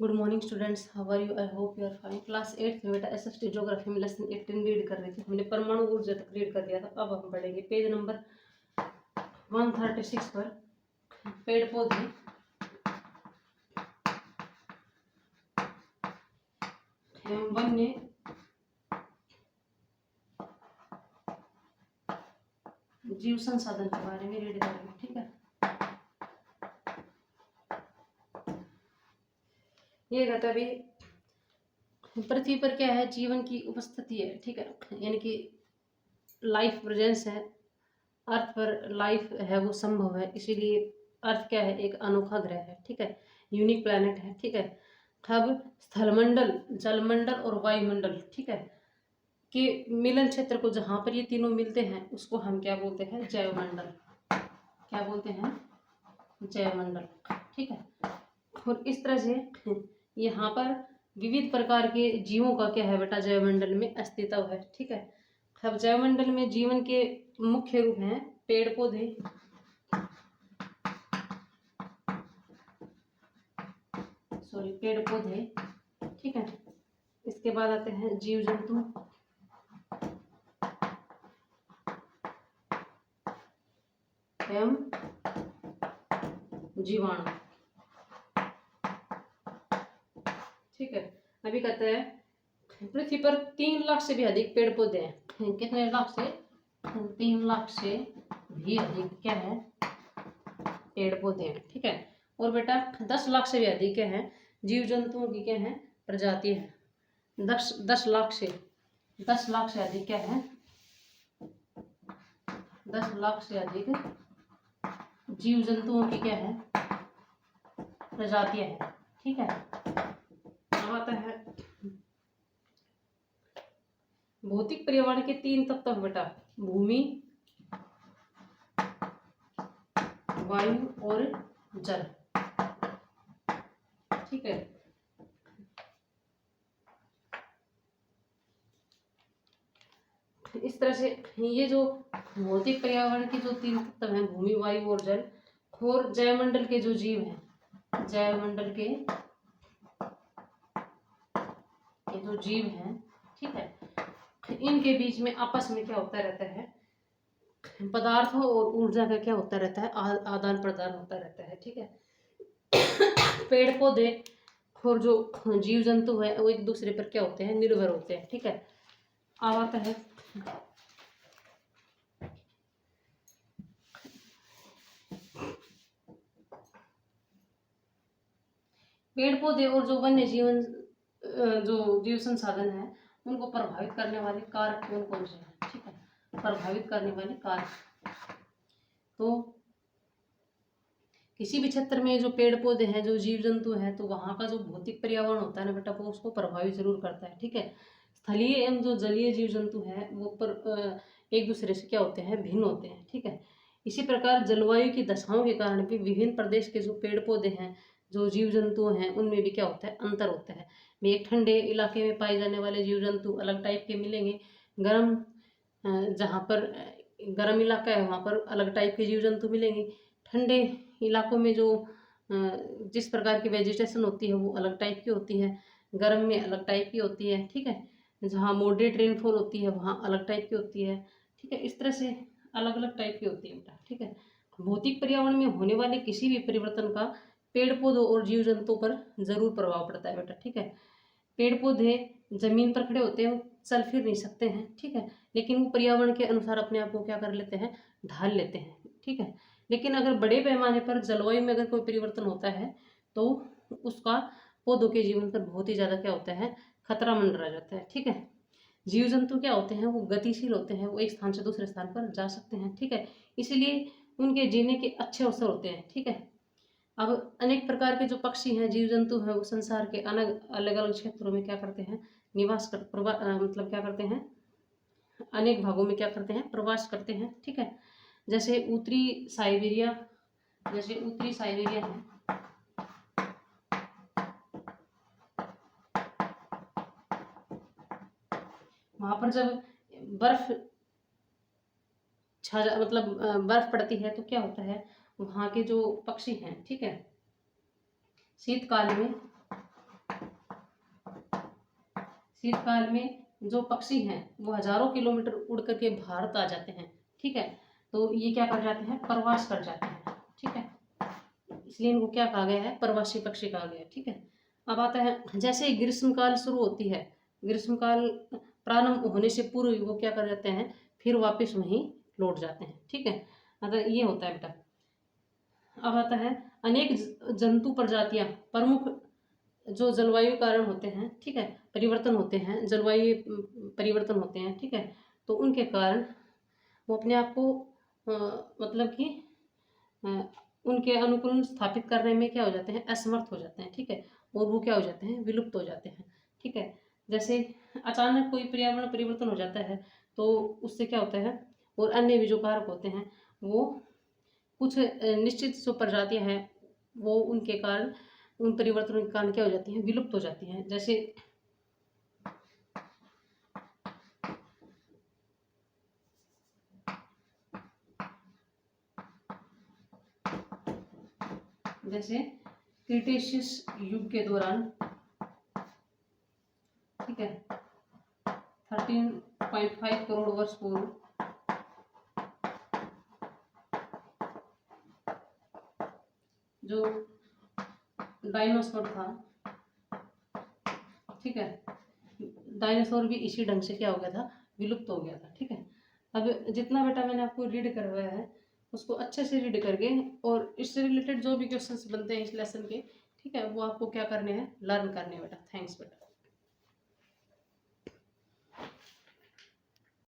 Good morning students, how are you? I hope you are fine. Class 8 में बेटा SST geography में lesson 18 read कर रही थी। हमने परमाणु ऊर्जा तक रीड कर दिया था। अब हम पढ़ेंगे पेज नंबर 136 पर पेड़ पौधे एवं वन्य जीव संसाधन के बारे में रीड करेंगे। ठीक है, ये कहता है अभी पृथ्वी पर क्या है, जीवन की उपस्थिति है। ठीक है, यानी कि लाइफ प्रेजेंस है। अर्थ पर लाइफ है वो संभव है, इसीलिए अर्थ क्या है, एक अनोखा ग्रह है। ठीक है, यूनिक प्लैनेट है। ठीक है, अब स्थलमंडल, जलमंडल और वायुमंडल, ठीक है, के मिलन क्षेत्र को, जहां पर ये तीनों मिलते हैं उसको हम क्या बोलते हैं, जैवमंडल। क्या बोलते हैं, जैवमंडल। ठीक है, और इस तरह से यहाँ पर विविध प्रकार के जीवों का क्या है बेटा, जैवमंडल में अस्तित्व है। ठीक है, अब जैवमंडल में जीवन के मुख्य रूप हैं पेड़ पौधे, पेड़ पौधे। ठीक है, इसके बाद आते हैं जीव जंतु, एवं जीवाणु। ठीक है, अभी कहते हैं पृथ्वी पर 3 लाख से भी अधिक पेड़ पौधे हैं। कितने लाख से? 3 लाख से भी अधिक क्या है, पेड़ पौधे हैं। ठीक है, और बेटा 10 लाख से भी अधिक क्या है, जीव जंतुओं की क्या है, प्रजाति है। 10 लाख से, 10 लाख से अधिक क्या है, 10 लाख से अधिक जीव जंतुओं की क्या है, प्रजातियां हैं। ठीक है, अब आता है भौतिक पर्यावरण के 3 तत्व हैं बेटा, भूमि, वायु और जल। ठीक है, इस तरह से ये जो भौतिक पर्यावरण के जो 3 तत्व हैं, भूमि, वायु और जल, और जैवमंडल के जो जीव हैं, जैवमंडल के ये जो जीव हैं, ठीक है, इनके बीच में आपस में क्या होता रहता है, पदार्थों और ऊर्जा का क्या होता रहता है, आदान प्रदान होता रहता है। ठीक है, पेड़ पौधे और जो जीव जंतु है वो एक दूसरे पर क्या होते हैं, निर्भर होते हैं। ठीक है, अब आता है पेड़ पौधे और जो वन्य जीवन, जो जीव संसाधन है, उनको प्रभावित करने वाले कारक कौन कौन से हैं। ठीक है, प्रभावित करने वाले कारक, तो किसी भी क्षेत्र में जो पेड़ पौधे हैं, जो जीव जंतु हैं, तो वहाँ का जो भौतिक पर्यावरण होता है ना बेटा, वो उसको प्रभावित जरूर करता है। ठीक है, स्थलीय एवं जो जलीय जीव जंतु हैं वो एक दूसरे से क्या होते हैं, भिन्न होते हैं। ठीक है, इसी प्रकार जलवायु की दशाओं के कारण भी विभिन्न प्रदेश के जो पेड़ पौधे हैं, जो जीव जंतु हैं, उनमें भी क्या होता है, अंतर होता है। एक ठंडे इलाके में पाए जाने वाले जीव जंतु अलग टाइप के मिलेंगे, गर्म जहाँ पर गर्म इलाका है वहाँ पर अलग टाइप के जीव जंतु मिलेंगे। ठंडे इलाकों में जो जिस प्रकार की वेजिटेशन होती है वो अलग टाइप की होती है, गर्म में अलग टाइप की होती है। ठीक है, जहाँ मॉडरेट रेनफॉल होती है वहाँ अलग टाइप की होती है। ठीक है, इस तरह से अलग अलग टाइप की होती है बेटा। ठीक है, भौतिक पर्यावरण में होने वाले किसी भी परिवर्तन का पेड़ पौधों और जीव जंतुओं पर जरूर प्रभाव पड़ता है बेटा। ठीक है, पेड़ पौधे जमीन पर खड़े होते हैं, वो चल फिर नहीं सकते हैं। ठीक है, लेकिन वो पर्यावरण के अनुसार अपने आप को क्या कर लेते हैं, ढाल लेते हैं। ठीक है, लेकिन अगर बड़े पैमाने पर जलवायु में अगर कोई परिवर्तन होता है तो उसका पौधों के जीवन पर बहुत ही ज़्यादा क्या होता है, खतरा मंडरा जाता है। ठीक है, जीव जंतु क्या होते हैं, वो गतिशील होते हैं, वो एक स्थान से दूसरे स्थान पर जा सकते हैं। ठीक है, इसलिए उनके जीने के अच्छे अवसर होते हैं। ठीक है, अब अनेक प्रकार के जो पक्षी हैं, जीव जंतु हैं, वो संसार के अलग अलग क्षेत्रों में क्या करते हैं, निवास कर मतलब क्या करते हैं, अनेक भागों में क्या करते हैं, प्रवास करते हैं। ठीक है, जैसे उत्तरी साइबेरिया, जैसे उत्तरी साइबेरिया है, वहां पर जब बर्फ मतलब बर्फ पड़ती है तो क्या होता है, वहाँ के जो पक्षी हैं, ठीक है, शीतकाल में शीतकाल में जो पक्षी हैं वो हजारों किलोमीटर उड़ करके भारत आ जाते हैं, ठीक है। तो ये क्या कर जाते हैं, प्रवास कर जाते हैं, ठीक है। इसलिए इनको क्या कहा गया है, प्रवासी पक्षी कहा गया है, ठीक है। अब आता है जैसे ही ग्रीष्मकाल शुरू होती है, ग्रीष्मकाल प्रारंभ होने से पूर्व वो क्या कर जाते हैं, फिर वापस वहीं लौट जाते हैं, ठीक है। अगर ये होता है बेटा। अब आता है अनेक जंतु प्रजातियां प्रमुख जो जलवायु कारण होते हैं, ठीक है, परिवर्तन होते हैं, जलवायु परिवर्तन होते हैं, ठीक है। तो उनके कारण वो अपने आप को मतलब कि अ, उनके अनुकूल स्थापित करने में क्या हो जाते हैं, असमर्थ हो जाते हैं, ठीक है। और वो क्या हो जाते हैं, विलुप्त हो जाते हैं, ठीक है। जैसे अचानक कोई पर्यावरण परिवर्तन हो जाता है तो उससे क्या होता है, और अन्य भी जो कारक होते हैं वो कुछ निश्चित जो प्रजातियां हैं वो उनके कारण, उन परिवर्तनों के कारण क्या हो जाती हैं, विलुप्त हो जाती हैं। जैसे क्रिटेशियस युग के दौरान, ठीक है, 13.5 करोड़ वर्ष पूर्व जो डायनासोर था, ठीक है, डायनासोर भी इसी ढंग से क्या हो गया था, विलुप्त हो गया था, ठीक है। अब जितना बेटा मैंने आपको रीड करवाया है उसको अच्छे से रीड करके, और इससे रिलेटेड जो भी क्वेश्चंस बनते हैं इस लेसन के, ठीक है, वो आपको क्या करने हैं, लर्न करने हैं बेटा। थैंक्स बेटा।